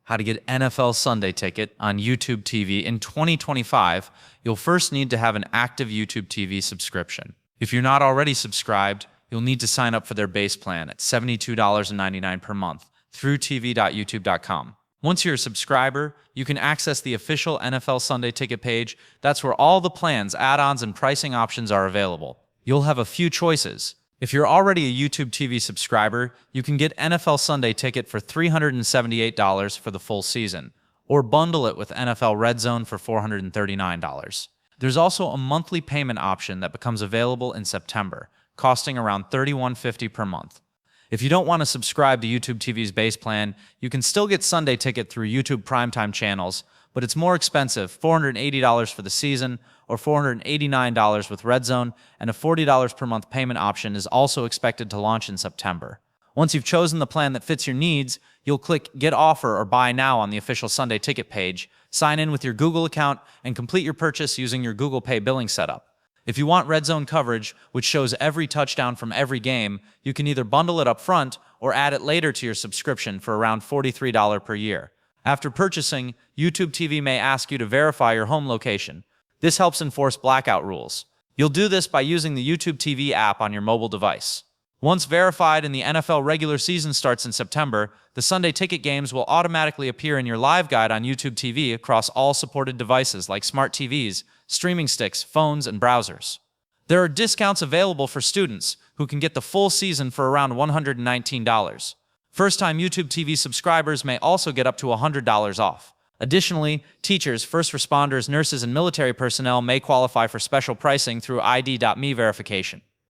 how to get NFL Sunday Ticket on YouTube TV in 2025, you'll first need to have an active YouTube TV subscription. If you're not already subscribed, you'll need to sign up for their base plan at $72.99 per month through tv.youtube.com. Once you're a subscriber, you can access the official NFL Sunday Ticket page. That's where all the plans, add-ons, and pricing options are available. You'll have a few choices. If you're already a YouTube TV subscriber, you can get NFL Sunday Ticket for $378 for the full season, or bundle it with NFL Red Zone for $439. There's also a monthly payment option that becomes available in September, costing around $31.50 per month. If you don't want to subscribe to YouTube TV's base plan, you can still get Sunday Ticket through YouTube primetime channels, but it's more expensive, $480 for the season or $489 with Red Zone, and a $40 per month payment option is also expected to launch in September. Once you've chosen the plan that fits your needs, you'll click Get Offer or Buy Now on the official Sunday Ticket page, sign in with your Google account, and complete your purchase using your Google Pay billing setup. If you want Red Zone coverage, which shows every touchdown from every game, you can either bundle it up front or add it later to your subscription for around $43 per year. After purchasing, YouTube TV may ask you to verify your home location. This helps enforce blackout rules. You'll do this by using the YouTube TV app on your mobile device. Once verified and the NFL regular season starts in September, the Sunday Ticket games will automatically appear in your live guide on YouTube TV across all supported devices like smart TVs, streaming sticks, phones, and browsers. There are discounts available for students who can get the full season for around $119. First-time YouTube TV subscribers may also get up to $100 off. Additionally, teachers, first responders, nurses, and military personnel may qualify for special pricing through ID.me verification.